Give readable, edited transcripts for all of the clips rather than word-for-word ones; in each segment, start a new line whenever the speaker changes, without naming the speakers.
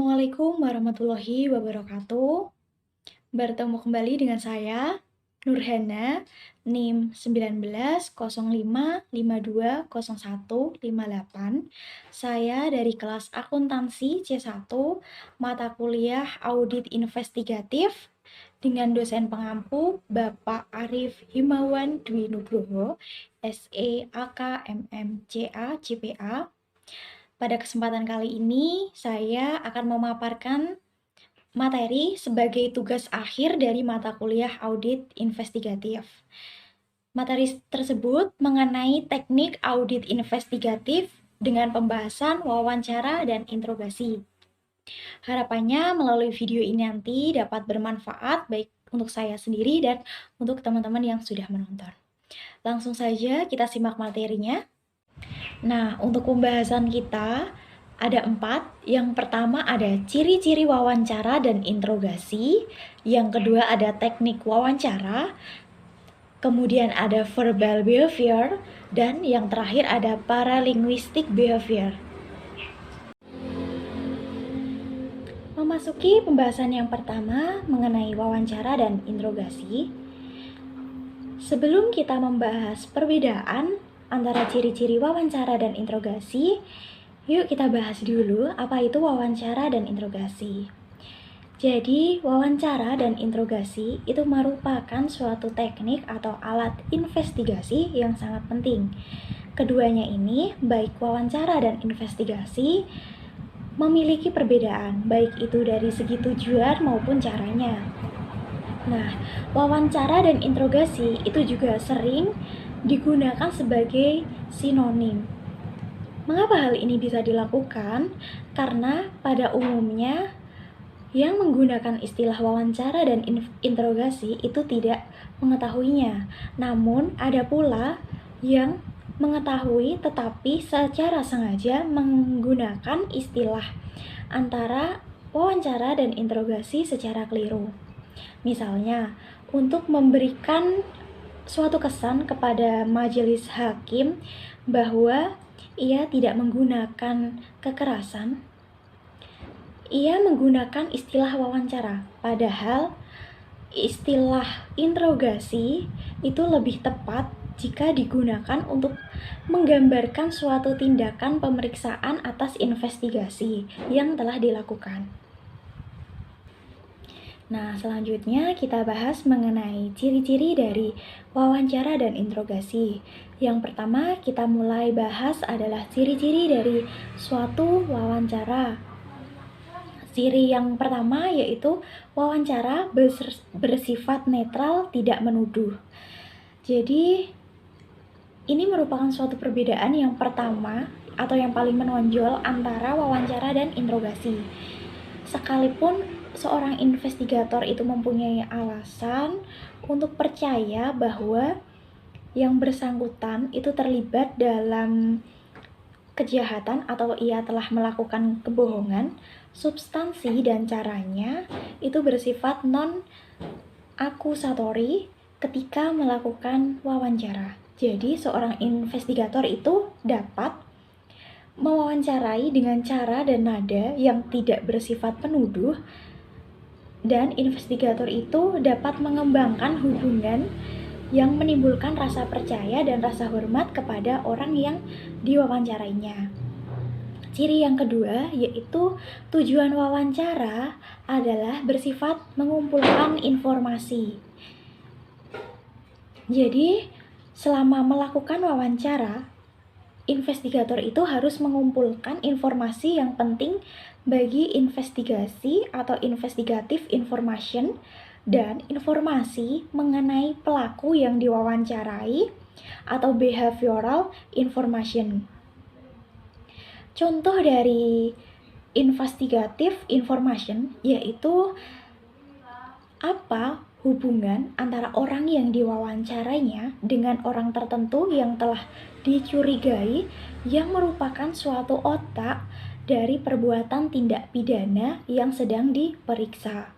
Assalamualaikum warahmatullahi wabarakatuh. Bertemu kembali dengan saya, Nurhana, NIM 1905520158. Saya dari kelas akuntansi C1, mata kuliah audit investigatif dengan dosen pengampu Bapak Arif Himawan Dwi Nugroho, SE AK MMCA CPA. Pada kesempatan kali ini, saya akan memaparkan materi sebagai tugas akhir dari mata kuliah audit investigatif. Materi tersebut mengenai teknik audit investigatif dengan pembahasan wawancara dan interogasi. Harapannya melalui video ini nanti dapat bermanfaat baik untuk saya sendiri dan untuk teman-teman yang sudah menonton. Langsung saja kita simak materinya. Nah, untuk pembahasan kita ada 4. Yang pertama ada ciri-ciri wawancara dan interogasi. Yang kedua ada teknik wawancara. Kemudian ada verbal behavior. Dan yang terakhir ada paralinguistic behavior. Memasuki pembahasan yang pertama mengenai wawancara dan interogasi. Sebelum kita membahas perbedaan antara ciri-ciri wawancara dan interogasi, yuk kita bahas dulu apa itu wawancara dan interogasi. Jadi, wawancara dan interogasi itu merupakan suatu teknik atau alat investigasi yang sangat penting. Keduanya ini, baik wawancara dan investigasi, memiliki perbedaan, baik itu dari segi tujuan maupun caranya. Nah, wawancara dan interogasi itu juga sering digunakan sebagai sinonim. Mengapa hal ini bisa dilakukan? Karena pada umumnya yang menggunakan istilah wawancara dan interogasi itu tidak mengetahuinya. Namun ada pula yang mengetahui tetapi secara sengaja menggunakan istilah antara wawancara dan interogasi secara keliru. Misalnya, untuk memberikan suatu kesan kepada majelis hakim bahwa ia tidak menggunakan kekerasan, ia menggunakan istilah wawancara, padahal istilah interogasi itu lebih tepat jika digunakan untuk menggambarkan suatu tindakan pemeriksaan atas investigasi yang telah dilakukan. Nah, selanjutnya kita bahas mengenai ciri-ciri dari wawancara dan interogasi. Yang pertama, kita mulai bahas adalah ciri-ciri dari suatu wawancara. Ciri yang pertama yaitu wawancara bersifat netral, tidak menuduh. Jadi, ini merupakan suatu perbedaan yang pertama atau yang paling menonjol antara wawancara dan interogasi. Sekalipun seorang investigator itu mempunyai alasan untuk percaya bahwa yang bersangkutan itu terlibat dalam kejahatan atau ia telah melakukan kebohongan, substansi dan caranya itu bersifat non-akusatori ketika melakukan wawancara. Jadi seorang investigator itu dapat mewawancarai dengan cara dan nada yang tidak bersifat penuduh, dan investigator itu dapat mengembangkan hubungan yang menimbulkan rasa percaya dan rasa hormat kepada orang yang diwawancarainya. Ciri yang kedua yaitu tujuan wawancara adalah bersifat mengumpulkan informasi. Jadi, selama melakukan wawancara, investigator itu harus mengumpulkan informasi yang penting bagi investigasi atau investigative information dan informasi mengenai pelaku yang diwawancarai atau behavioral information. Contoh dari investigative information yaitu apa hubungan antara orang yang diwawancarainya dengan orang tertentu yang telah dicurigai yang merupakan suatu otak dari perbuatan tindak pidana yang sedang diperiksa.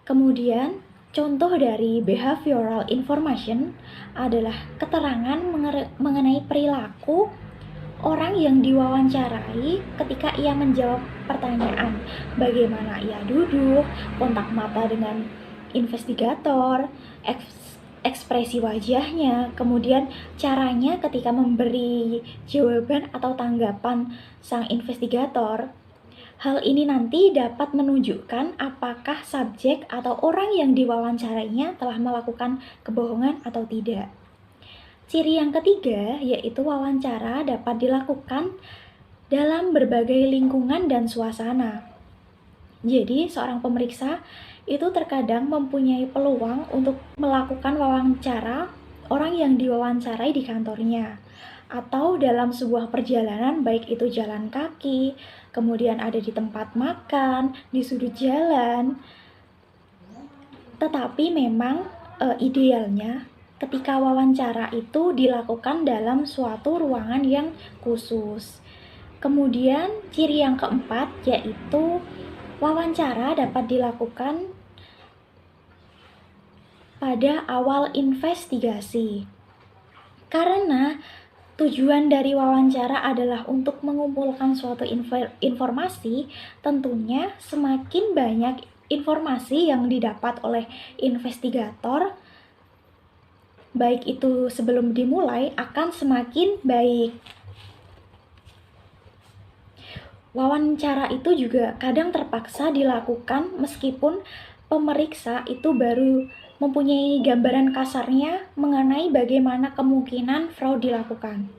Kemudian, contoh dari behavioral information adalah keterangan mengenai perilaku orang yang diwawancarai ketika ia menjawab pertanyaan, bagaimana ia duduk, kontak mata dengan investigator, ekspresi wajahnya, kemudian caranya ketika memberi jawaban atau tanggapan sang investigator. Hal ini nanti dapat menunjukkan apakah subjek atau orang yang diwawancarainya telah melakukan kebohongan atau tidak. Ciri yang ketiga yaitu wawancara dapat dilakukan dalam berbagai lingkungan dan suasana. Jadi, seorang pemeriksa itu terkadang mempunyai peluang untuk melakukan wawancara orang yang diwawancarai di kantornya atau dalam sebuah perjalanan, baik itu jalan kaki, kemudian ada di tempat makan, di sudut jalan. Tetapi memang idealnya ketika wawancara itu dilakukan dalam suatu ruangan yang khusus. Kemudian ciri yang keempat yaitu wawancara dapat dilakukan pada awal investigasi. Karena tujuan dari wawancara adalah untuk mengumpulkan suatu informasi, tentunya semakin banyak informasi yang didapat oleh investigator, baik itu sebelum dimulai, akan semakin baik. Wawancara itu juga kadang terpaksa dilakukan meskipun pemeriksa itu baru mempunyai gambaran kasarnya mengenai bagaimana kemungkinan fraud dilakukan,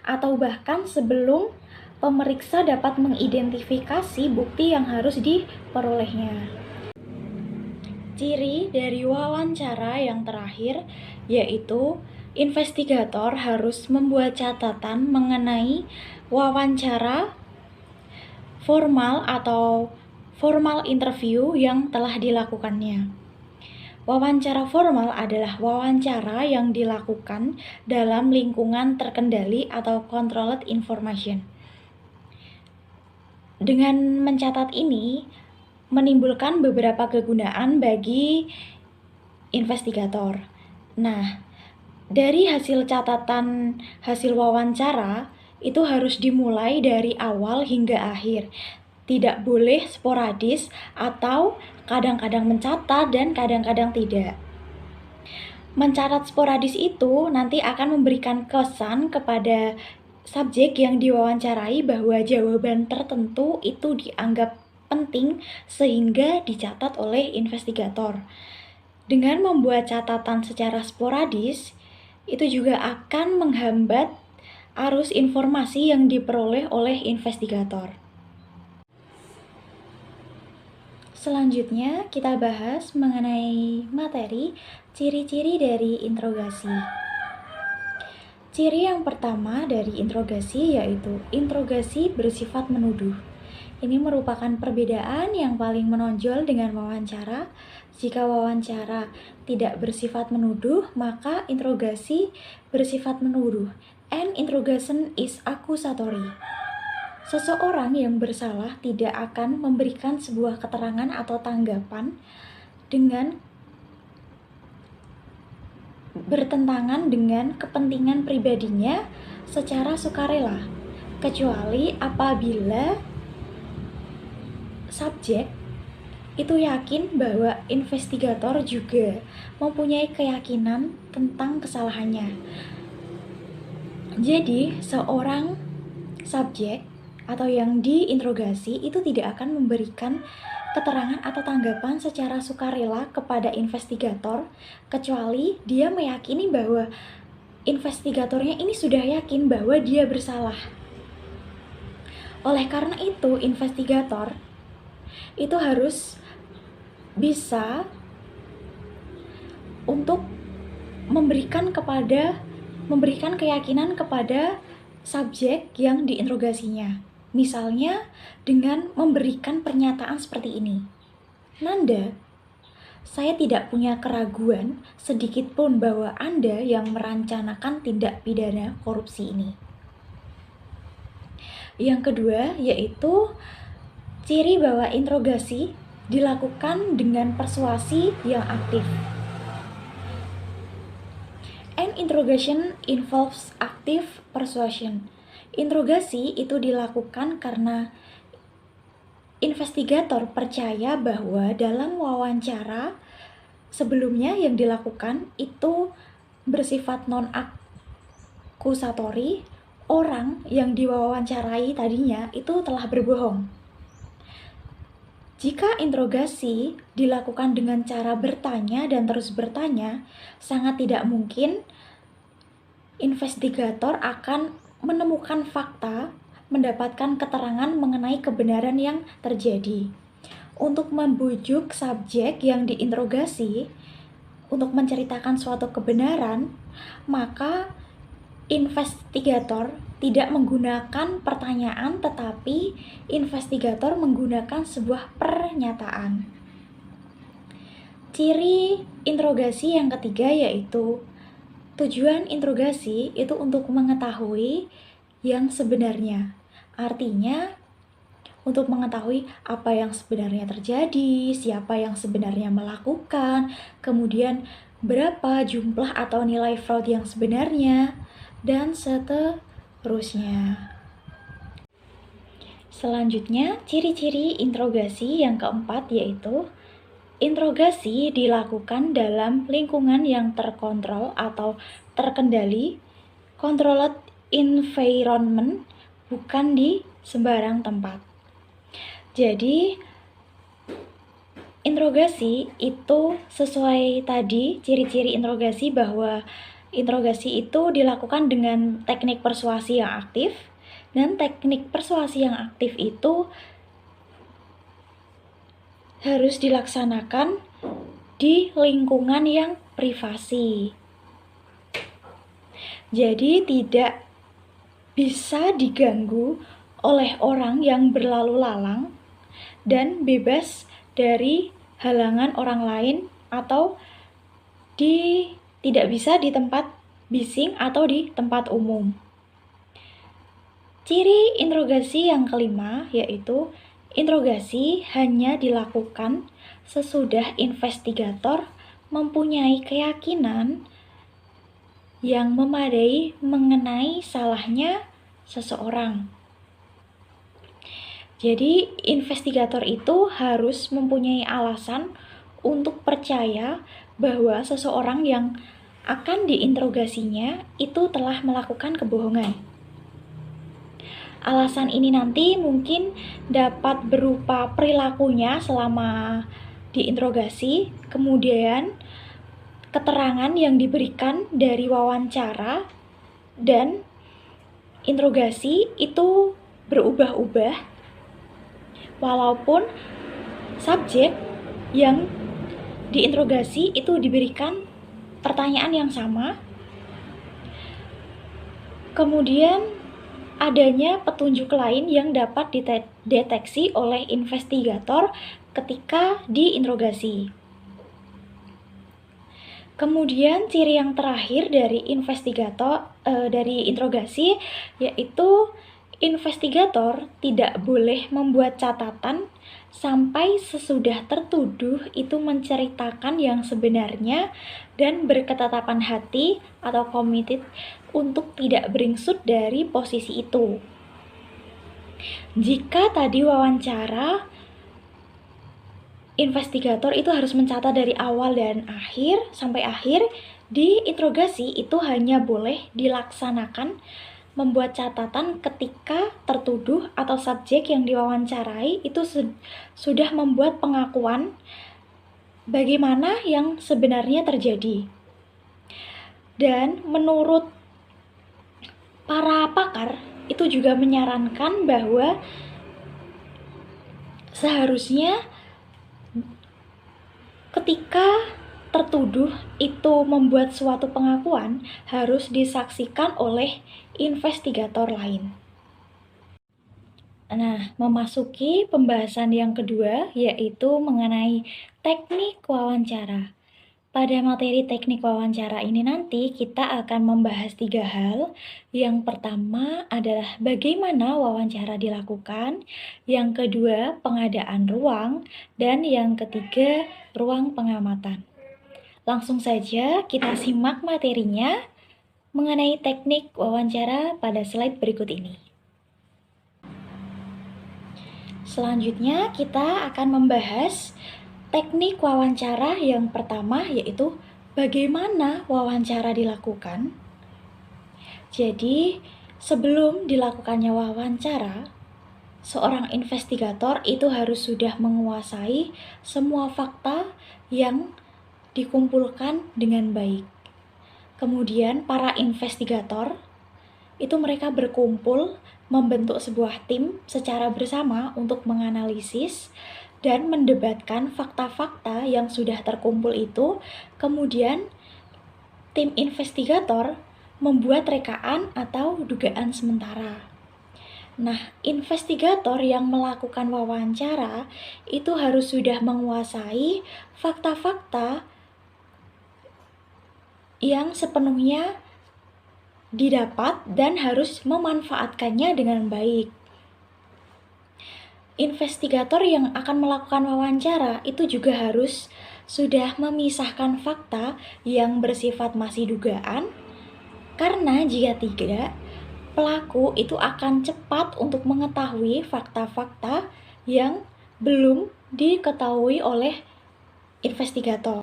atau bahkan sebelum pemeriksa dapat mengidentifikasi bukti yang harus diperolehnya. Ciri dari wawancara yang terakhir yaitu investigator harus membuat catatan mengenai wawancara formal atau formal interview yang telah dilakukannya. Wawancara formal adalah wawancara yang dilakukan dalam lingkungan terkendali atau controlled information. Dengan mencatat ini menimbulkan beberapa kegunaan bagi investigator. Nah, dari hasil catatan hasil wawancara itu harus dimulai dari awal hingga akhir. Tidak boleh sporadis atau kadang-kadang mencatat dan kadang-kadang tidak. Mencatat sporadis itu nanti akan memberikan kesan kepada subjek yang diwawancarai bahwa jawaban tertentu itu dianggap penting sehingga dicatat oleh investigator. Dengan membuat catatan secara sporadis, itu juga akan menghambat arus informasi yang diperoleh oleh investigator. Selanjutnya, kita bahas mengenai materi ciri-ciri dari interogasi. Ciri yang pertama dari interogasi yaitu interogasi bersifat menuduh. Ini merupakan perbedaan yang paling menonjol dengan wawancara. Jika wawancara tidak bersifat menuduh, maka interogasi bersifat menuduh. An interrogation is accusatory. Seseorang yang bersalah tidak akan memberikan sebuah keterangan atau tanggapan dengan bertentangan dengan kepentingan pribadinya secara sukarela, kecuali apabila subjek itu yakin bahwa investigator juga mempunyai keyakinan tentang kesalahannya. Jadi, seorang subjek atau yang diinterogasi itu tidak akan memberikan keterangan atau tanggapan secara sukarela kepada investigator, kecuali dia meyakini bahwa investigatornya ini sudah yakin bahwa dia bersalah. Oleh karena itu, investigator itu harus bisa untuk memberikan keyakinan kepada subjek yang diinterogasinya. Misalnya dengan memberikan pernyataan seperti ini. Nanda, saya tidak punya keraguan sedikit pun bahwa Anda yang merancangkan tindak pidana korupsi ini. Yang kedua yaitu ciri bahwa interogasi dilakukan dengan persuasi yang aktif. An interrogation involves active persuasion. Interogasi itu dilakukan karena investigator percaya bahwa dalam wawancara sebelumnya yang dilakukan itu bersifat non-akusatori, orang yang diwawancarai tadinya itu telah berbohong. Jika interogasi dilakukan dengan cara bertanya dan terus bertanya, sangat tidak mungkin investigator akan menemukan fakta, mendapatkan keterangan mengenai kebenaran yang terjadi. Untuk membujuk subjek yang diinterogasi untuk menceritakan suatu kebenaran, maka investigator tidak menggunakan pertanyaan, tetapi investigator menggunakan sebuah pernyataan. Ciri interogasi yang ketiga yaitu tujuan interogasi itu untuk mengetahui yang sebenarnya. Artinya, untuk mengetahui apa yang sebenarnya terjadi, siapa yang sebenarnya melakukan, kemudian berapa jumlah atau nilai fraud yang sebenarnya, dan seterusnya. Selanjutnya, ciri-ciri interogasi yang keempat yaitu interogasi dilakukan dalam lingkungan yang terkontrol atau terkendali, controlled environment, bukan di sembarang tempat. Jadi, interogasi itu sesuai tadi ciri-ciri interogasi bahwa interogasi itu dilakukan dengan teknik persuasi yang aktif, dan teknik persuasi yang aktif itu harus dilaksanakan di lingkungan yang privasi. Jadi tidak bisa diganggu oleh orang yang berlalu lalang dan bebas dari halangan orang lain atau tidak bisa di tempat bising atau di tempat umum. Ciri interogasi yang kelima yaitu interogasi hanya dilakukan sesudah investigator mempunyai keyakinan yang memadai mengenai salahnya seseorang. Jadi, investigator itu harus mempunyai alasan untuk percaya bahwa seseorang yang akan diinterogasinya itu telah melakukan kebohongan. Alasan ini nanti mungkin dapat berupa perilakunya selama diinterogasi, kemudian keterangan yang diberikan dari wawancara, dan interogasi itu berubah-ubah walaupun subjek yang diinterogasi itu diberikan pertanyaan yang sama. Kemudian adanya petunjuk lain yang dapat dideteksi oleh investigator ketika diinterogasi. Kemudian ciri yang terakhir dari dari interogasi yaitu investigator tidak boleh membuat catatan sampai sesudah tertuduh itu menceritakan yang sebenarnya dan berketetapan hati atau committed untuk tidak beringsut dari posisi itu. Jika tadi wawancara, investigator itu harus mencatat dari awal dan akhir sampai akhir, di interogasi itu hanya boleh dilaksanakan membuat catatan ketika tertuduh atau subjek yang diwawancarai itu sudah membuat pengakuan bagaimana yang sebenarnya terjadi. Dan menurut para pakar itu juga menyarankan bahwa seharusnya ketika tertuduh itu membuat suatu pengakuan harus disaksikan oleh investigator lain. Nah, memasuki pembahasan yang kedua yaitu mengenai teknik wawancara. Pada materi teknik wawancara ini nanti kita akan membahas 3 hal. Yang pertama adalah bagaimana wawancara dilakukan, yang kedua pengadaan ruang, dan yang ketiga ruang pengamatan. Langsung saja kita simak materinya. mengenai teknik wawancara pada slide berikut ini. Selanjutnya kita akan membahas teknik wawancara yang pertama, yaitu bagaimana wawancara dilakukan. Jadi, sebelum dilakukannya wawancara, seorang investigator itu harus sudah menguasai semua fakta yang dikumpulkan dengan baik. Kemudian para investigator itu mereka berkumpul membentuk sebuah tim secara bersama untuk menganalisis dan mendebatkan fakta-fakta yang sudah terkumpul itu. Kemudian tim investigator membuat rekaan atau dugaan sementara. Nah, investigator yang melakukan wawancara itu harus sudah menguasai fakta-fakta yang sepenuhnya didapat dan harus memanfaatkannya dengan baik. Investigator yang akan melakukan wawancara itu juga harus sudah memisahkan fakta yang bersifat masih dugaan, karena jika tidak, pelaku itu akan cepat untuk mengetahui fakta-fakta yang belum diketahui oleh investigator.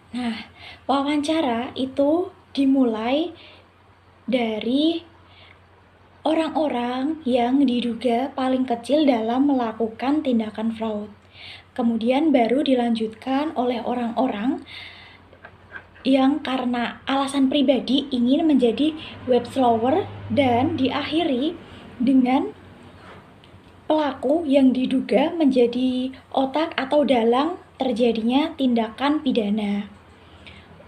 Nah, wawancara itu dimulai dari orang-orang yang diduga paling kecil dalam melakukan tindakan fraud. Kemudian baru dilanjutkan oleh orang-orang yang karena alasan pribadi ingin menjadi whistleblower, dan diakhiri dengan pelaku yang diduga menjadi otak atau dalang terjadinya tindakan pidana.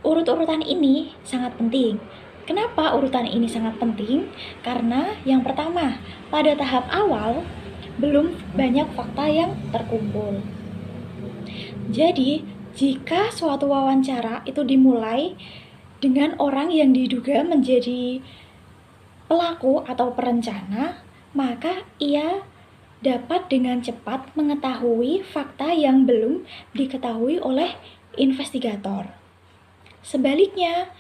Urut-urutan ini sangat penting. Kenapa urutan ini sangat penting? Karena yang pertama, pada tahap awal belum banyak fakta yang terkumpul. Jadi, jika suatu wawancara itu dimulai dengan orang yang diduga menjadi pelaku atau perencana, maka ia dapat dengan cepat mengetahui fakta yang belum diketahui oleh investigator. Sebaliknya,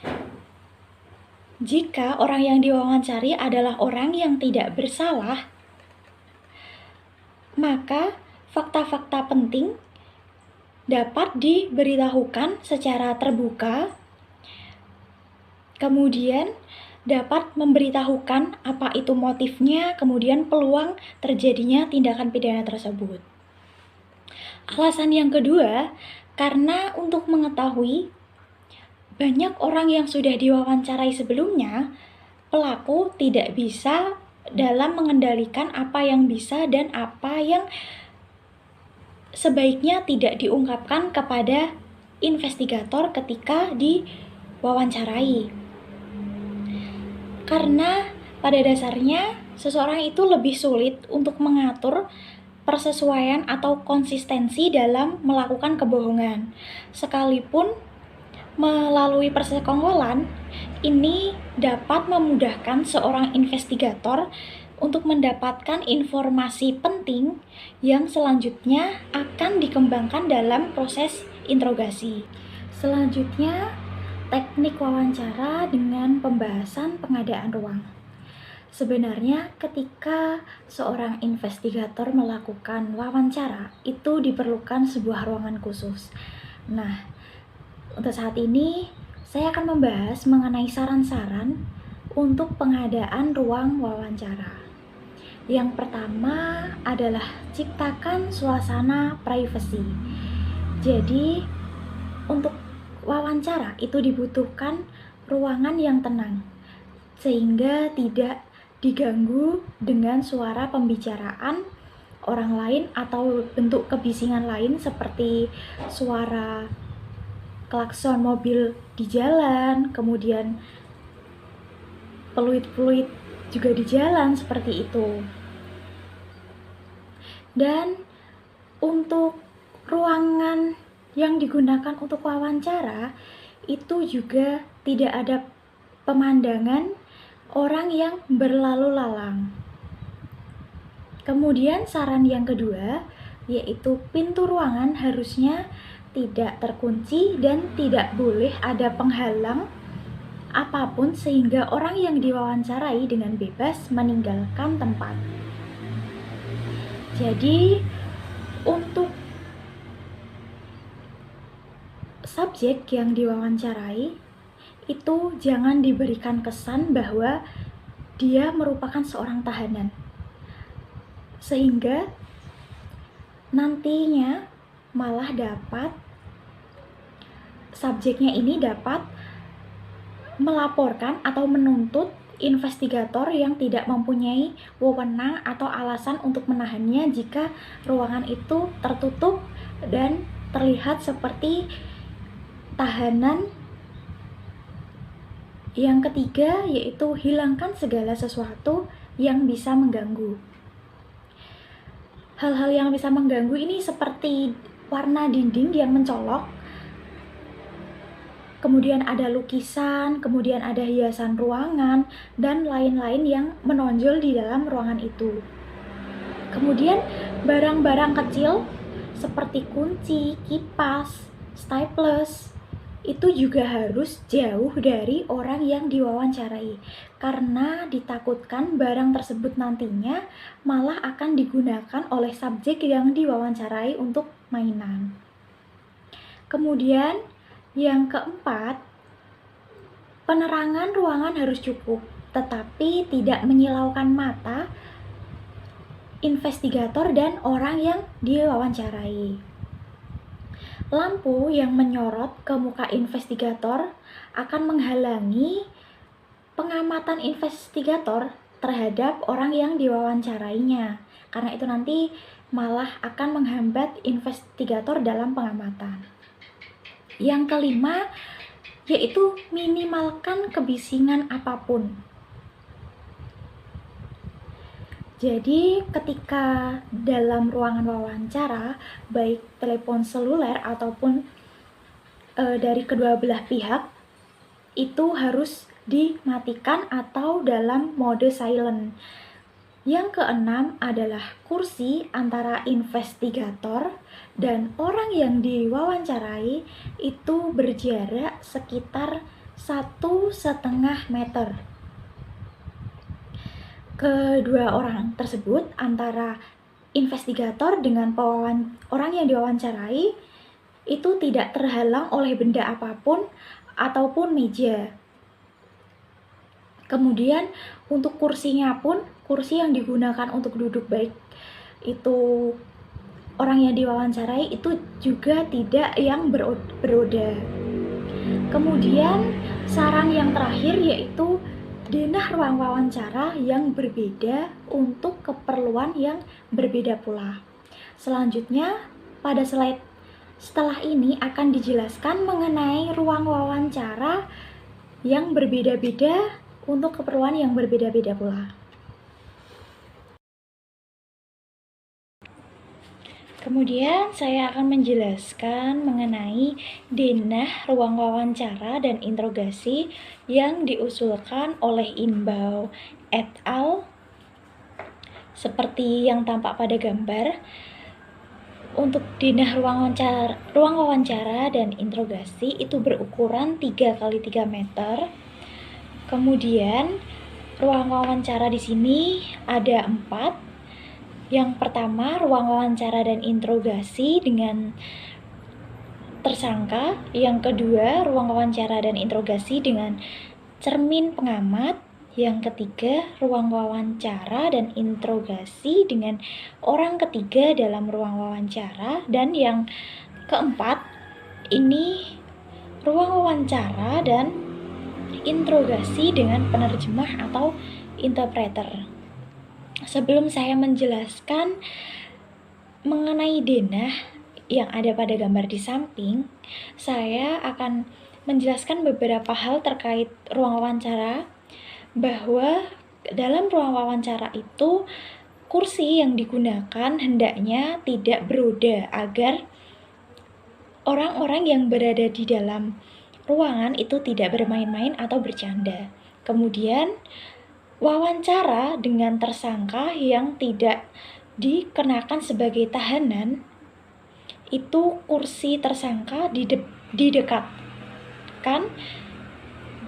jika orang yang diwawancari adalah orang yang tidak bersalah, maka fakta-fakta penting dapat diberitahukan secara terbuka, kemudian dapat memberitahukan apa itu motifnya, kemudian peluang terjadinya tindakan pidana tersebut. Alasan yang kedua, karena untuk mengetahui banyak orang yang sudah diwawancarai sebelumnya, pelaku tidak bisa dalam mengendalikan apa yang bisa dan apa yang sebaiknya tidak diungkapkan kepada investigator ketika diwawancarai. Karena pada dasarnya seseorang itu lebih sulit untuk mengatur persesuaian atau konsistensi dalam melakukan kebohongan. Sekalipun melalui persekongkolan, ini dapat memudahkan seorang investigator untuk mendapatkan informasi penting yang selanjutnya akan dikembangkan dalam proses interogasi. Selanjutnya, teknik wawancara dengan pembahasan pengadaan ruang. Sebenarnya ketika seorang investigator melakukan wawancara, itu diperlukan sebuah ruangan khusus. Nah, untuk saat ini saya akan membahas mengenai saran-saran untuk pengadaan ruang wawancara. Yang pertama adalah ciptakan suasana privasi. Jadi, untuk wawancara itu dibutuhkan ruangan yang tenang, sehingga tidak diganggu dengan suara pembicaraan orang lain atau bentuk kebisingan lain seperti suara klakson mobil di jalan, kemudian peluit-peluit juga di jalan, seperti itu. Dan untuk ruangan yang digunakan untuk wawancara itu juga tidak ada pemandangan orang yang berlalu lalang. Kemudian saran yang kedua yaitu pintu ruangan harusnya tidak terkunci dan tidak boleh ada penghalang apapun sehingga orang yang diwawancarai dengan bebas meninggalkan tempat. Jadi, untuk subjek yang diwawancarai itu jangan diberikan kesan bahwa dia merupakan seorang tahanan, sehingga nantinya malah subjeknya ini dapat melaporkan atau menuntut investigator yang tidak mempunyai wewenang atau alasan untuk menahannya jika ruangan itu tertutup dan terlihat seperti tahanan. Yang ketiga yaitu hilangkan segala sesuatu yang bisa mengganggu. Hal-hal yang bisa mengganggu ini seperti warna dinding yang mencolok, kemudian ada lukisan, kemudian ada hiasan ruangan, dan lain-lain yang menonjol di dalam ruangan itu. Kemudian barang-barang kecil seperti kunci, kipas, staples, itu juga harus jauh dari orang yang diwawancarai, karena ditakutkan barang tersebut nantinya malah akan digunakan oleh subjek yang diwawancarai untuk mainan. Kemudian yang keempat, penerangan ruangan harus cukup, tetapi tidak menyilaukan mata investigator dan orang yang diwawancarai. Lampu yang menyorot ke muka investigator akan menghalangi pengamatan investigator terhadap orang yang diwawancarainya, karena itu nanti malah akan menghambat investigator dalam pengamatan. Yang kelima, yaitu minimalkan kebisingan apapun. Jadi ketika dalam ruangan wawancara, baik telepon seluler ataupun dari kedua belah pihak, itu harus dimatikan atau dalam mode silent. Yang keenam adalah kursi antara investigator dan orang yang diwawancarai itu berjarak sekitar 1,5 meter. Kedua orang tersebut antara investigator dengan orang yang diwawancarai itu tidak terhalang oleh benda apapun ataupun meja. Kemudian untuk kursinya pun, kursi yang digunakan untuk duduk baik itu orang yang diwawancarai itu juga tidak yang beroda. Kemudian saran yang terakhir yaitu denah ruang wawancara yang berbeda untuk keperluan yang berbeda pula. Selanjutnya pada slide setelah ini akan dijelaskan mengenai ruang wawancara yang berbeda-beda untuk keperluan yang berbeda-beda pula. Kemudian saya akan menjelaskan mengenai denah ruang wawancara dan interogasi yang diusulkan oleh Inbau et al. Seperti yang tampak pada gambar. Untuk denah ruang wawancara dan interogasi itu berukuran 3x3 meter. Kemudian ruang wawancara di sini ada 4. Yang pertama, ruang wawancara dan interogasi dengan tersangka. Yang kedua, ruang wawancara dan interogasi dengan cermin pengamat. Yang ketiga, ruang wawancara dan interogasi dengan orang ketiga dalam ruang wawancara. Dan yang keempat, ini ruang wawancara dan interogasi dengan penerjemah atau interpreter. Sebelum saya menjelaskan mengenai denah yang ada pada gambar di samping, saya akan menjelaskan beberapa hal terkait ruang wawancara, bahwa dalam ruang wawancara itu kursi yang digunakan hendaknya tidak beroda agar orang-orang yang berada di dalam ruangan itu tidak bermain-main atau bercanda. Kemudian wawancara dengan tersangka yang tidak dikenakan sebagai tahanan, itu kursi tersangka didekatkan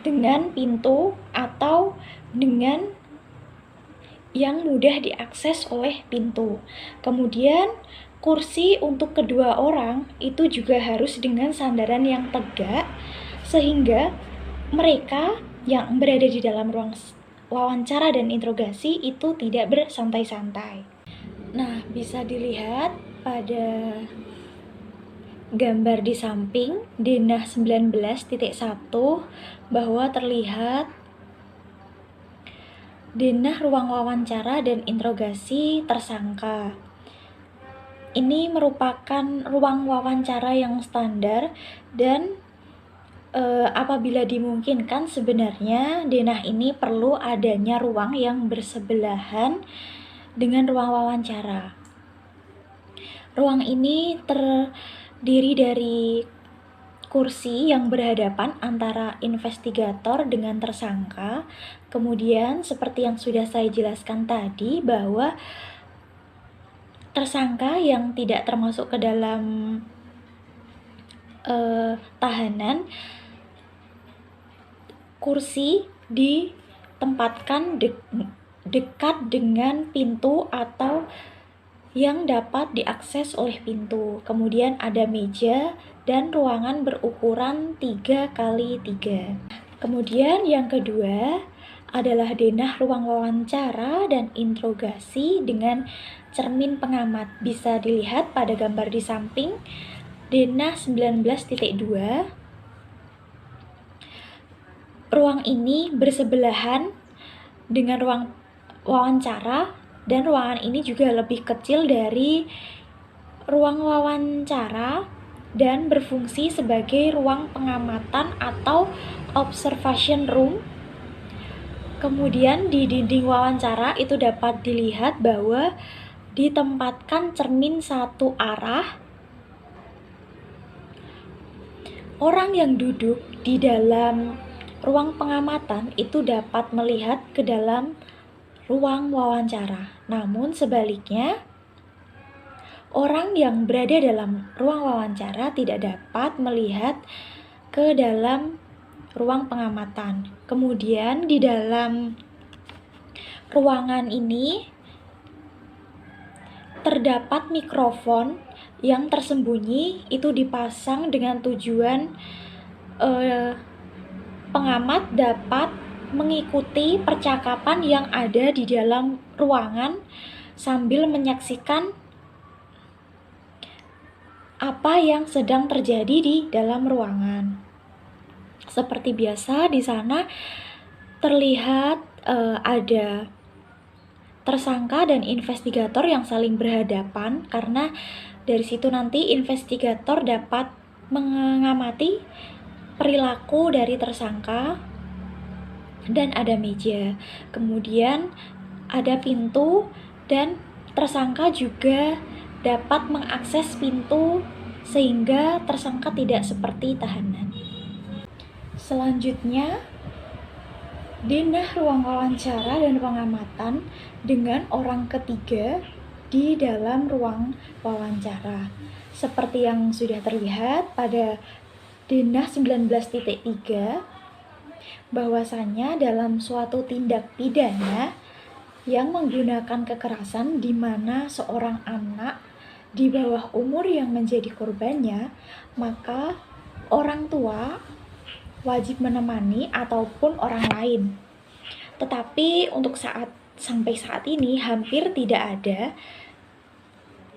dengan pintu atau dengan yang mudah diakses oleh pintu. Kemudian kursi untuk kedua orang itu juga harus dengan sandaran yang tegak sehingga mereka yang berada di dalam ruang wawancara dan interogasi itu tidak bersantai-santai. Nah, bisa dilihat pada gambar di samping denah 19.1 bahwa terlihat denah ruang wawancara dan interogasi tersangka. Ini merupakan ruang wawancara yang standar dan apabila dimungkinkan sebenarnya denah ini perlu adanya ruang yang bersebelahan dengan ruang wawancara. Ruang ini terdiri dari kursi yang berhadapan antara investigator dengan tersangka. Kemudian seperti yang sudah saya jelaskan tadi bahwa tersangka yang tidak termasuk ke dalam tahanan, kursi ditempatkan dekat dengan pintu atau yang dapat diakses oleh pintu. Kemudian ada meja dan ruangan berukuran 3x3. Kemudian yang kedua adalah denah ruang wawancara dan interogasi dengan cermin pengamat. Bisa dilihat pada gambar di samping denah 19.2. Ruang ini bersebelahan dengan ruang wawancara dan ruangan ini juga lebih kecil dari ruang wawancara dan berfungsi sebagai ruang pengamatan atau observation room. Kemudian di dinding wawancara itu dapat dilihat bahwa ditempatkan cermin satu arah. Orang yang duduk di dalam ruang pengamatan itu dapat melihat ke dalam ruang wawancara. Namun sebaliknya, orang yang berada dalam ruang wawancara tidak dapat melihat ke dalam ruang pengamatan. Kemudian di dalam ruangan ini terdapat mikrofon yang tersembunyi, itu dipasang dengan tujuan pengamat dapat mengikuti percakapan yang ada di dalam ruangan sambil menyaksikan apa yang sedang terjadi di dalam ruangan. Seperti biasa di sana terlihat ada tersangka dan investigator yang saling berhadapan, karena dari situ nanti investigator dapat mengamati perilaku dari tersangka. Dan ada meja, kemudian ada pintu dan tersangka juga dapat mengakses pintu sehingga tersangka tidak seperti tahanan. Selanjutnya, denah ruang wawancara dan pengamatan dengan orang ketiga di dalam ruang wawancara. Seperti yang sudah terlihat pada denah 19.3, bahwasanya dalam suatu tindak pidana yang menggunakan kekerasan di mana seorang anak di bawah umur yang menjadi korbannya, maka orang tua wajib menemani ataupun orang lain. Tetapi untuk sampai saat ini hampir tidak ada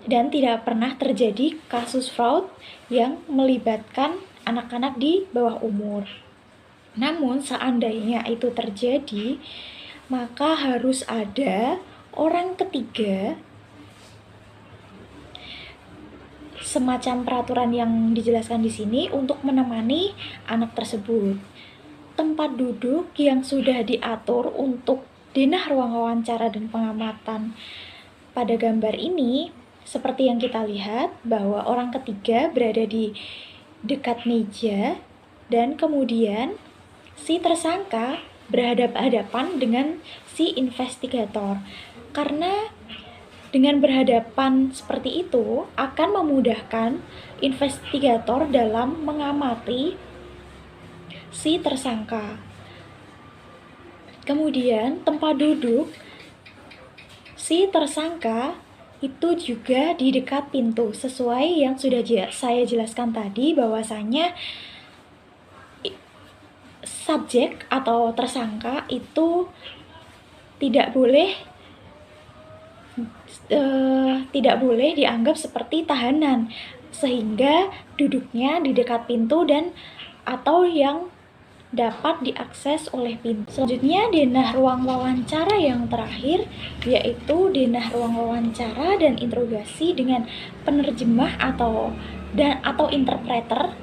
dan tidak pernah terjadi kasus fraud yang melibatkan anak-anak di bawah umur. Namun seandainya itu terjadi, maka harus ada orang ketiga, semacam peraturan yang dijelaskan di sini, untuk menemani anak tersebut. Tempat duduk yang sudah diatur untuk denah ruang wawancara dan pengamatan pada gambar ini, seperti yang kita lihat bahwa orang ketiga berada di dekat meja dan kemudian si tersangka berhadapan-hadapan dengan si investigator. Karena dengan berhadapan seperti itu akan memudahkan investigator dalam mengamati si tersangka. Kemudian tempat duduk si tersangka itu juga di dekat pintu, sesuai yang sudah saya jelaskan tadi bahwasanya subjek atau tersangka itu tidak boleh dianggap seperti tahanan, sehingga duduknya di dekat pintu dan atau yang dapat diakses oleh pintu. Selanjutnya, denah ruang wawancara yang terakhir, yaitu denah ruang wawancara dan interogasi dengan penerjemah atau interpreter,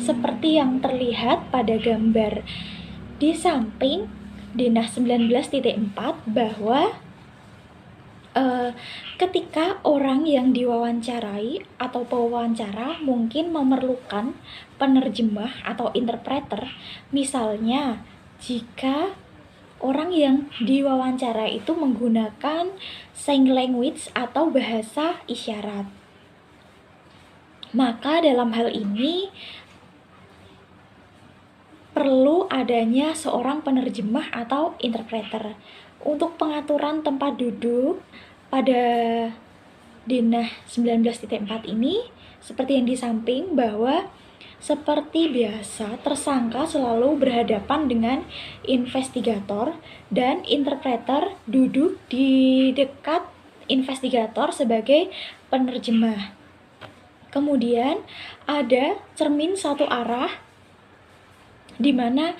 seperti yang terlihat pada gambar di samping denah 19.4, bahwa ketika orang yang diwawancarai atau pewawancara mungkin memerlukan penerjemah atau interpreter, misalnya jika orang yang diwawancara itu menggunakan sign language atau bahasa isyarat, maka dalam hal ini perlu adanya seorang penerjemah atau interpreter. Untuk pengaturan tempat duduk pada denah 19.4 ini, seperti yang di samping, bahwa seperti biasa tersangka selalu berhadapan dengan investigator dan interpreter duduk di dekat investigator sebagai penerjemah. Kemudian ada cermin satu arah, di mana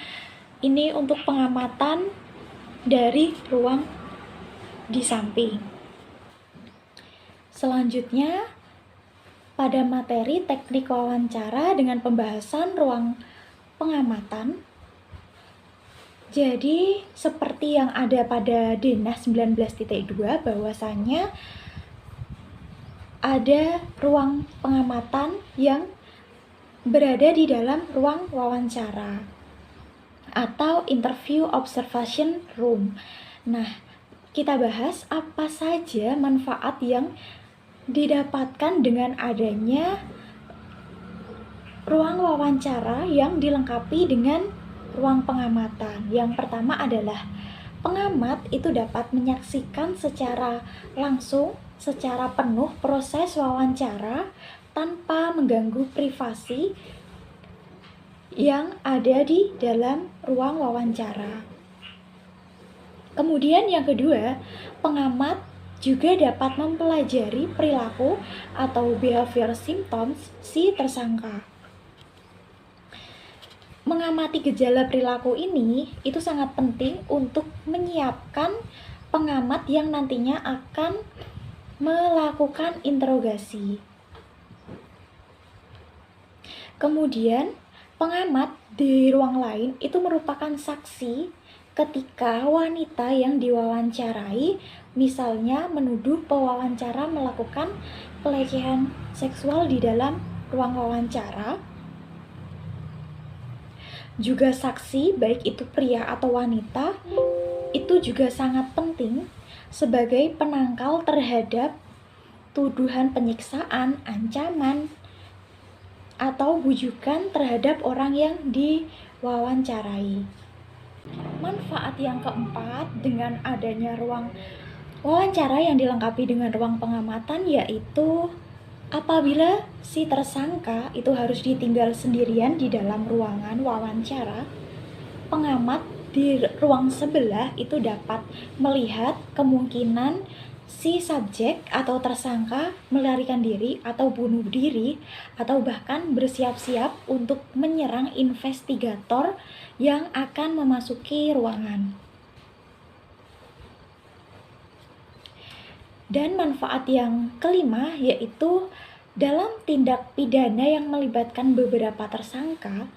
ini untuk pengamatan dari ruang di samping. Selanjutnya, pada materi teknik wawancara dengan pembahasan ruang pengamatan, jadi seperti yang ada pada denah 19.2, bahwasanya ada ruang pengamatan yang berada di dalam ruang wawancara atau interview observation room. Nah, kita bahas apa saja manfaat yang didapatkan dengan adanya ruang wawancara yang dilengkapi dengan ruang pengamatan. Yang pertama adalah pengamat itu dapat menyaksikan secara langsung, secara penuh proses wawancara tanpa mengganggu privasi yang ada di dalam ruang wawancara. Kemudian yang kedua, pengamat juga dapat mempelajari perilaku atau behavior symptoms si tersangka. Mengamati gejala perilaku ini itu sangat penting untuk menyiapkan pengamat yang nantinya akan melakukan interogasi. Kemudian pengamat di ruang lain itu merupakan saksi ketika wanita yang diwawancarai misalnya menuduh pewawancara melakukan pelecehan seksual di dalam ruang wawancara. Juga saksi, baik itu pria atau wanita, itu juga sangat penting sebagai penangkal terhadap tuduhan penyiksaan, ancaman, atau bujukan terhadap orang yang diwawancarai. Manfaat yang keempat dengan adanya ruang wawancara yang dilengkapi dengan ruang pengamatan, yaitu apabila si tersangka itu harus ditinggal sendirian di dalam ruangan wawancara, pengamat di ruang sebelah itu dapat melihat kemungkinan si subjek atau tersangka melarikan diri atau bunuh diri atau bahkan bersiap-siap untuk menyerang investigator yang akan memasuki ruangan. Dan manfaat yang kelima yaitu dalam tindak pidana yang melibatkan beberapa tersangka,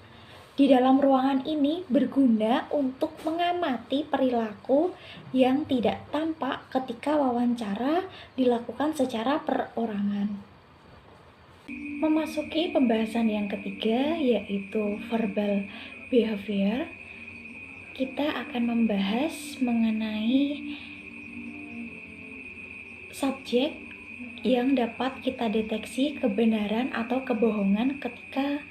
di dalam ruangan ini berguna untuk mengamati perilaku yang tidak tampak ketika wawancara dilakukan secara perorangan. Memasuki pembahasan yang ketiga, yaitu verbal behavior, kita akan membahas mengenai subjek yang dapat kita deteksi kebenaran atau kebohongan ketika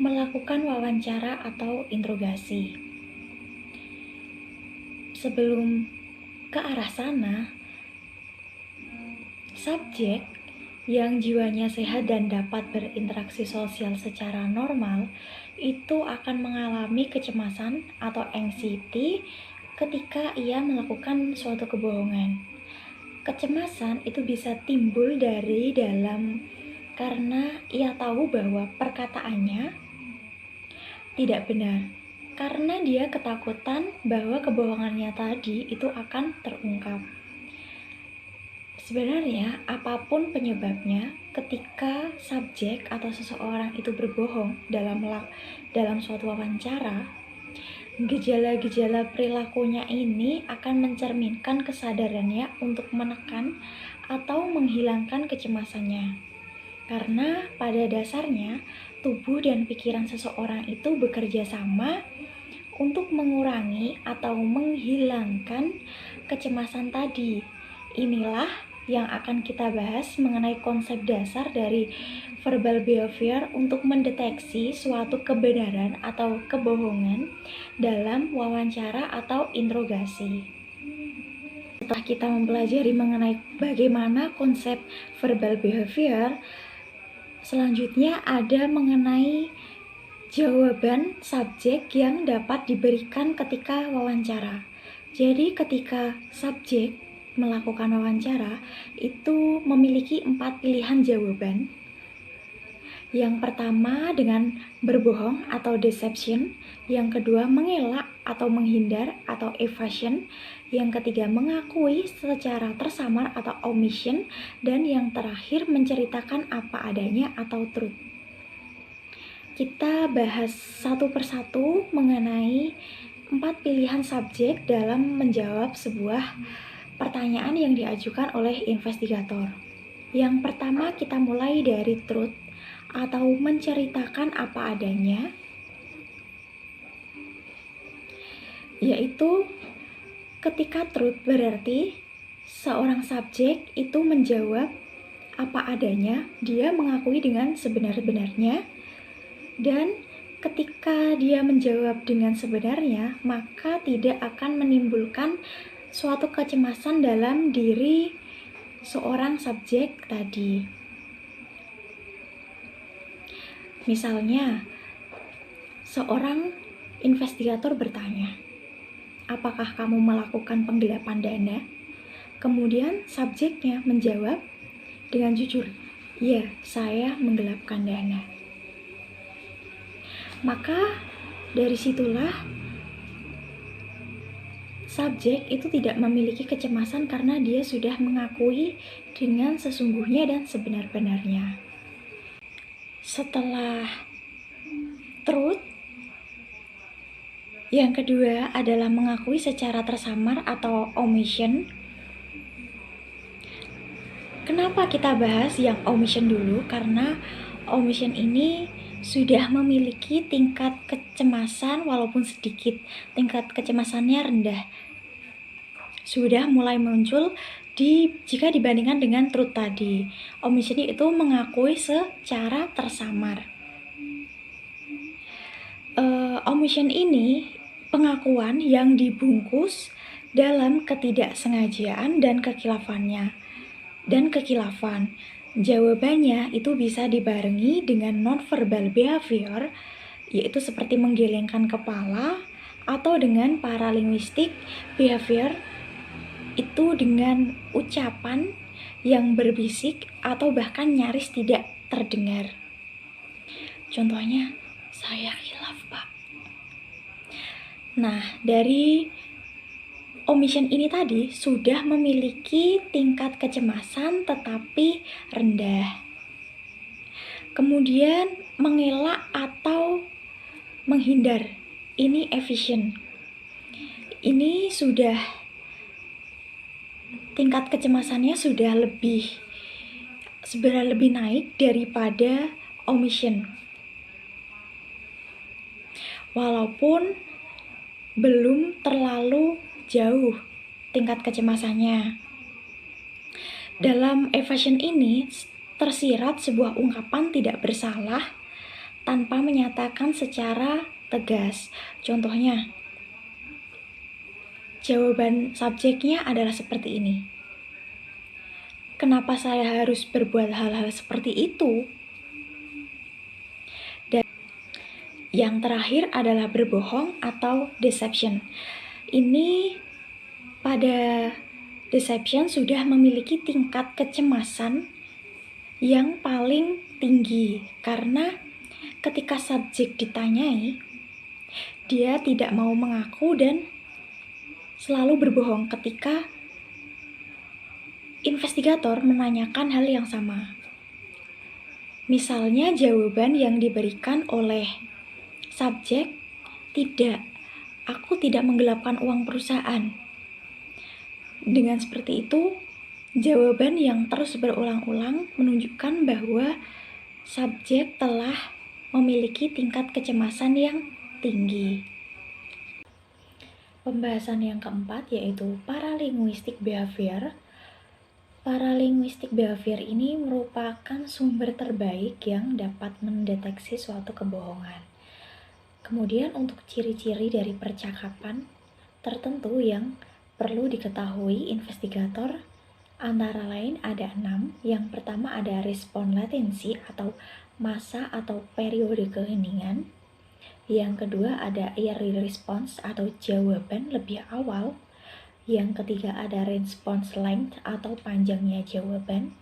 melakukan wawancara atau interogasi. sebelum ke arah sana, subjek yang jiwanya sehat dan dapat berinteraksi sosial secara normal itu akan mengalami kecemasan atau anxiety ketika ia melakukan suatu kebohongan. Kecemasan itu bisa timbul dari dalam karena ia tahu bahwa perkataannya tidak benar, karena dia ketakutan bahwa kebohongannya tadi itu akan terungkap. Sebenarnya, apapun penyebabnya, ketika subjek atau seseorang itu berbohong dalam suatu wawancara, gejala-gejala perilakunya ini akan mencerminkan kesadarannya untuk menekan atau menghilangkan kecemasannya. Karena pada dasarnya, tubuh dan pikiran seseorang itu bekerja sama untuk mengurangi atau menghilangkan kecemasan tadi. Inilah yang akan kita bahas mengenai konsep dasar dari verbal behavior untuk mendeteksi suatu kebenaran atau kebohongan dalam wawancara atau interogasi. Setelah kita mempelajari mengenai bagaimana konsep verbal behavior, selanjutnya ada mengenai jawaban subjek yang dapat diberikan ketika wawancara. Jadi ketika subjek melakukan wawancara itu memiliki 4 pilihan jawaban. Yang pertama dengan berbohong atau deception, yang kedua mengelak atau menghindar atau evasion, yang ketiga mengakui secara tersamar atau omission, dan yang terakhir menceritakan apa adanya atau truth. Kita bahas satu persatu mengenai 4 pilihan subjek dalam menjawab sebuah pertanyaan yang diajukan oleh investigator. Yang pertama kita mulai dari truth atau menceritakan apa adanya, yaitu ketika truth berarti seorang subjek itu menjawab apa adanya, dia mengakui dengan sebenar-benarnya, dan ketika dia menjawab dengan sebenarnya, maka tidak akan menimbulkan suatu kecemasan dalam diri seorang subjek tadi. Misalnya, seorang investigator bertanya, "Apakah kamu melakukan penggelapan dana?" Kemudian subjeknya menjawab dengan jujur, "Ya, saya menggelapkan dana." Maka dari situlah subjek itu tidak memiliki kecemasan karena dia sudah mengakui dengan sesungguhnya dan sebenar-benarnya. Setelah truth, yang kedua adalah mengakui secara tersamar atau omission. Kenapa kita bahas yang omission dulu? Karena omission ini sudah memiliki tingkat kecemasan walaupun sedikit, tingkat kecemasannya rendah. Sudah mulai muncul jika dibandingkan dengan truth tadi. Omission itu mengakui secara tersamar. Omission ini pengakuan yang dibungkus dalam ketidaksengajaan dan kekilafan. Jawabannya itu bisa dibarengi dengan non-verbal behavior, yaitu seperti menggelengkan kepala, atau dengan paralinguistic behavior, itu dengan ucapan yang berbisik atau bahkan nyaris tidak terdengar. Contohnya, "Saya khilaf, Pak." Nah, dari omission ini tadi sudah memiliki tingkat kecemasan tetapi rendah. Kemudian mengelak atau menghindar, ini evasion. Ini sudah tingkat kecemasannya sudah sebenarnya lebih naik daripada omission. Walaupun belum terlalu jauh tingkat kecemasannya. Dalam evasion ini tersirat sebuah ungkapan tidak bersalah tanpa menyatakan secara tegas. Contohnya, Jawaban subjeknya adalah seperti ini. Kenapa saya harus berbuat hal-hal seperti itu? Dan yang terakhir adalah berbohong atau deception. Ini pada deception sudah memiliki tingkat kecemasan yang paling tinggi karena ketika subjek ditanyai, dia tidak mau mengaku dan selalu berbohong ketika investigator menanyakan hal yang sama. Misalnya jawaban yang diberikan oleh subjek, tidak, aku tidak menggelapkan uang perusahaan. Dengan seperti itu, jawaban yang terus berulang-ulang menunjukkan bahwa subjek telah memiliki tingkat kecemasan yang tinggi. Pembahasan yang keempat yaitu paralinguistic behavior. Paralinguistic behavior ini merupakan sumber terbaik yang dapat mendeteksi suatu kebohongan. Kemudian untuk ciri-ciri dari percakapan tertentu yang perlu diketahui investigator antara lain ada 6. Yang pertama ada respon latensi atau masa atau periode keheningan. Yang kedua ada early response atau jawaban lebih awal. Yang ketiga ada response length atau panjangnya jawaban.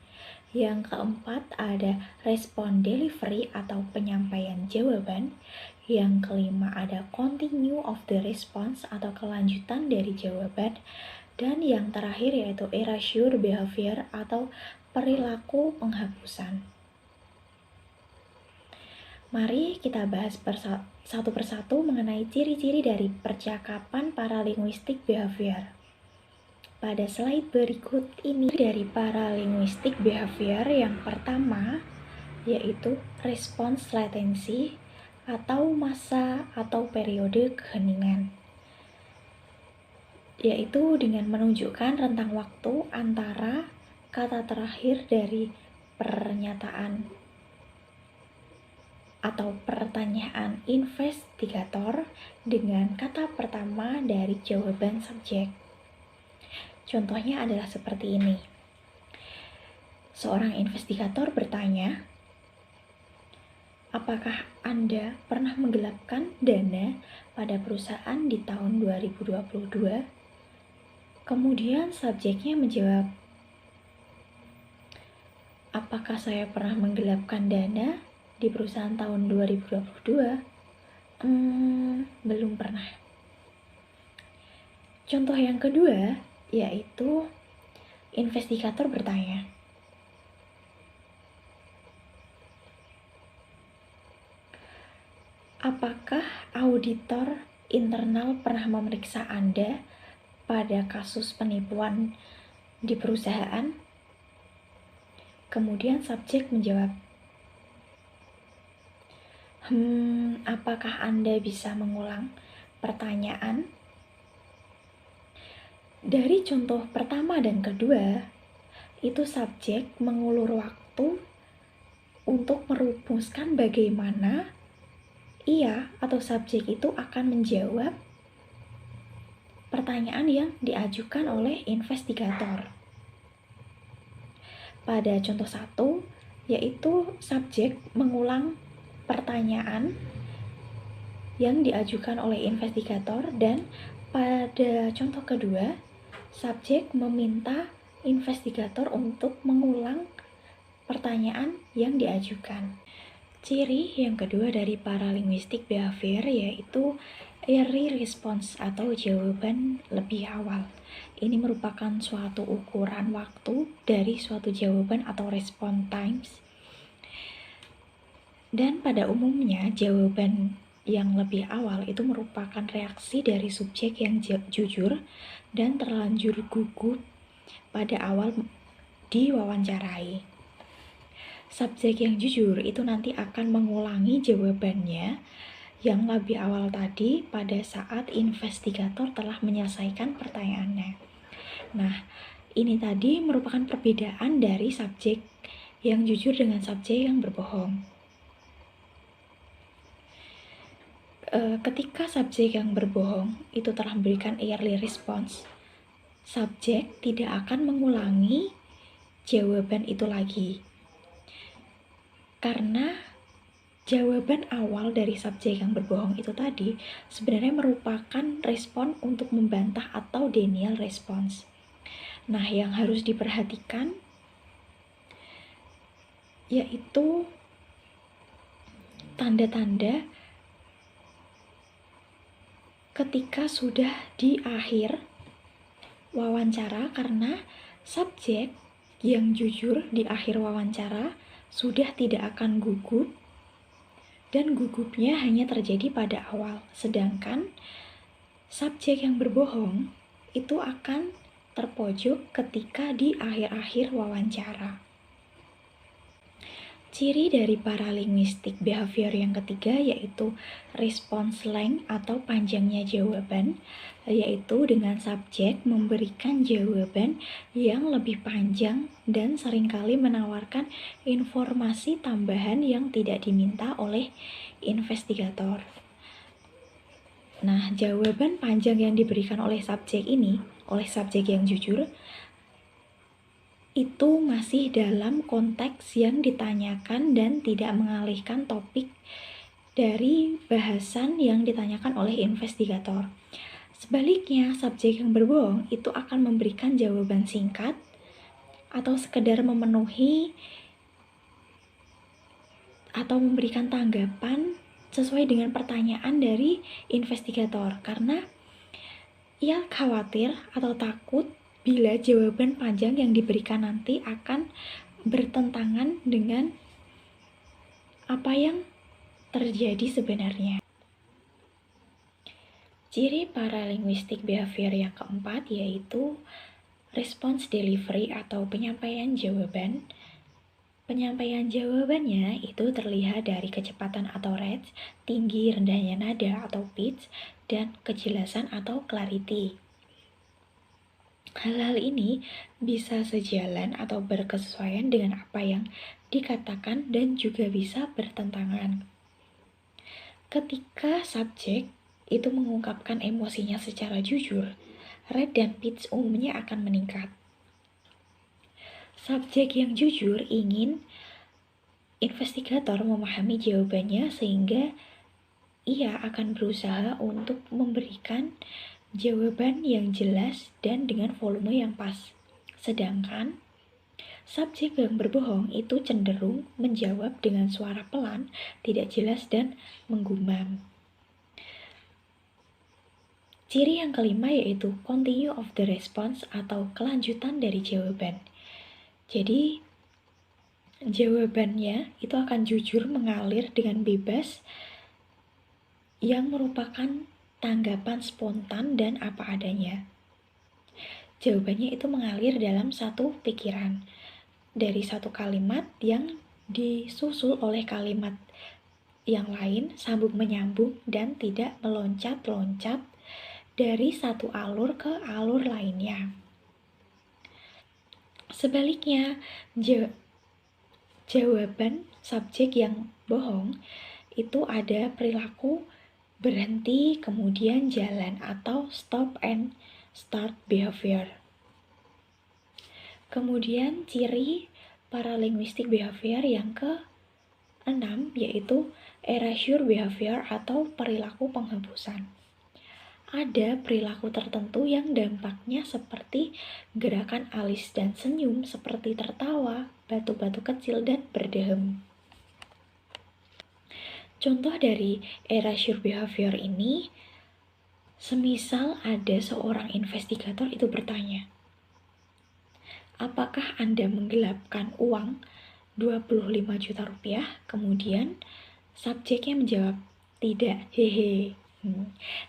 Yang keempat ada respon delivery atau penyampaian jawaban. Yang kelima ada continue of the response atau kelanjutan dari jawaban. Dan yang terakhir yaitu erasure behavior atau perilaku penghapusan. Mari kita bahas satu persatu mengenai ciri-ciri dari percakapan paralinguistic behavior. Pada slide berikut ini dari paralinguistic behavior yang pertama yaitu response latency atau masa atau periode keheningan, yaitu dengan menunjukkan rentang waktu antara kata terakhir dari pernyataan atau pertanyaan investigator dengan kata pertama dari jawaban subjek. Contohnya adalah seperti ini. Seorang investigator bertanya, apakah Anda pernah menggelapkan dana pada perusahaan di tahun 2022? Kemudian subjeknya menjawab, apakah saya pernah menggelapkan dana di perusahaan tahun 2022? Belum pernah. Contoh yang kedua yaitu investigator bertanya, apakah auditor internal pernah memeriksa Anda pada kasus penipuan di perusahaan? Kemudian subjek menjawab, apakah Anda bisa mengulang pertanyaan? Dari contoh pertama dan kedua, itu subjek mengulur waktu untuk merumuskan bagaimana ia atau subjek itu akan menjawab pertanyaan yang diajukan oleh investigator. Pada contoh 1, yaitu subjek mengulang pertanyaan yang diajukan oleh investigator, dan pada contoh kedua, subjek meminta investigator untuk mengulang pertanyaan yang diajukan. Ciri yang kedua dari paralinguistic behavior yaitu early response atau jawaban lebih awal. Ini merupakan suatu ukuran waktu dari suatu jawaban atau response times. Dan pada umumnya jawaban yang lebih awal itu merupakan reaksi dari subjek yang jujur dan terlanjur gugup pada awal diwawancarai. Subjek yang jujur itu nanti akan mengulangi jawabannya yang lebih awal tadi pada saat investigator telah menyelesaikan pertanyaannya. Nah, ini tadi merupakan perbedaan dari subjek yang jujur dengan subjek yang berbohong. Ketika subjek yang berbohong itu telah memberikan early response, subjek tidak akan mengulangi jawaban itu lagi. Karena jawaban awal dari subjek yang berbohong itu tadi sebenarnya merupakan respon untuk membantah atau denial response. Nah, yang harus diperhatikan yaitu tanda-tanda ketika sudah di akhir wawancara, karena subjek yang jujur di akhir wawancara sudah tidak akan gugup, dan gugupnya hanya terjadi pada awal. Sedangkan subjek yang berbohong itu akan terpojok ketika di akhir-akhir wawancara. Ciri dari paralinguistik behavior yang ketiga yaitu response length atau panjangnya jawaban, yaitu dengan subjek memberikan jawaban yang lebih panjang dan seringkali menawarkan informasi tambahan yang tidak diminta oleh investigator. Nah, jawaban panjang yang diberikan oleh subjek ini, oleh subjek yang jujur, itu masih dalam konteks yang ditanyakan dan tidak mengalihkan topik dari bahasan yang ditanyakan oleh investigator. Sebaliknya, subjek yang berbohong itu akan memberikan jawaban singkat atau sekedar memenuhi atau memberikan tanggapan sesuai dengan pertanyaan dari investigator, karena ia khawatir atau takut bila jawaban panjang yang diberikan nanti akan bertentangan dengan apa yang terjadi sebenarnya. Ciri paralinguistik behavior yang keempat yaitu response delivery atau penyampaian jawaban. Penyampaian jawabannya itu terlihat dari kecepatan atau range, tinggi rendahnya nada atau pitch, dan kejelasan atau clarity. Hal-hal ini bisa sejalan atau berkesesuaian dengan apa yang dikatakan dan juga bisa bertentangan. Ketika subjek itu mengungkapkan emosinya secara jujur, rate dan pitch umumnya akan meningkat. Subjek yang jujur ingin investigator memahami jawabannya sehingga ia akan berusaha untuk memberikan jawaban yang jelas dan dengan volume yang pas. Sedangkan subjek yang berbohong itu cenderung menjawab dengan suara pelan, tidak jelas, dan menggumam. Ciri yang kelima yaitu continue of the response atau kelanjutan dari jawaban. Jadi, jawabannya itu akan jujur mengalir dengan bebas yang merupakan tanggapan spontan dan apa adanya. Jawabannya itu mengalir dalam satu pikiran dari satu kalimat yang disusul oleh kalimat yang lain, sambung menyambung dan tidak meloncat-loncat dari satu alur ke alur lainnya. Sebaliknya, jawaban subjek yang bohong itu ada perilaku berhenti kemudian jalan atau stop and start behavior. Kemudian ciri paralinguistik behavior yang ke-6 yaitu erasure behavior atau perilaku penghapusan. Ada perilaku tertentu yang dampaknya seperti gerakan alis dan senyum, seperti tertawa, batu-batu kecil, dan berdehem. Contoh dari erasure behavior ini, semisal ada seorang investigator itu bertanya, apakah Anda menggelapkan uang 25 juta rupiah? Kemudian subjeknya menjawab, tidak, hehe.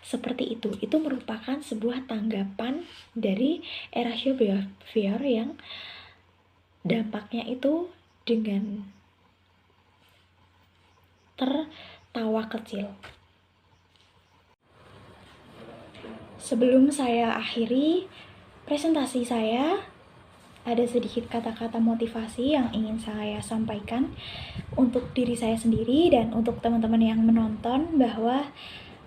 Seperti itu merupakan sebuah tanggapan dari erasure behavior yang dampaknya itu dengan tertawa kecil. Sebelum saya akhiri presentasi saya, ada sedikit kata-kata motivasi yang ingin saya sampaikan untuk diri saya sendiri dan untuk teman-teman yang menonton, bahwa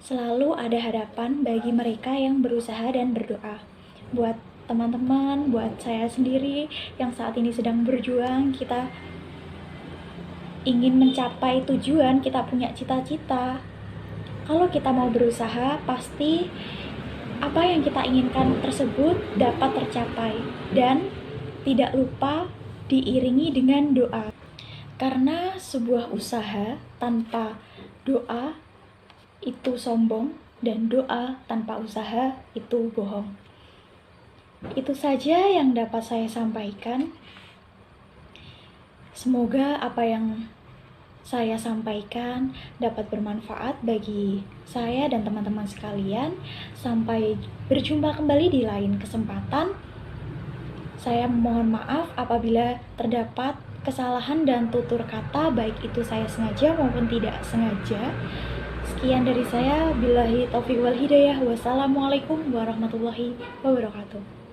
Selalu ada harapan bagi mereka yang berusaha dan berdoa. Buat teman-teman, buat saya sendiri yang saat ini sedang berjuang, kita ingin mencapai tujuan, kita punya cita-cita. Kalau kita mau berusaha, pasti apa yang kita inginkan tersebut dapat tercapai dan tidak lupa diiringi dengan doa. Karena sebuah usaha tanpa doa itu sombong dan doa tanpa usaha itu bohong. Itu saja yang dapat saya sampaikan. Semoga apa yang saya sampaikan dapat bermanfaat bagi saya dan teman-teman sekalian. Sampai berjumpa kembali di lain kesempatan. Saya mohon maaf apabila terdapat kesalahan dan tutur kata, baik itu saya sengaja maupun tidak sengaja. Sekian dari saya. Billahi taufiq wal hidayah. Wassalamualaikum warahmatullahi wabarakatuh.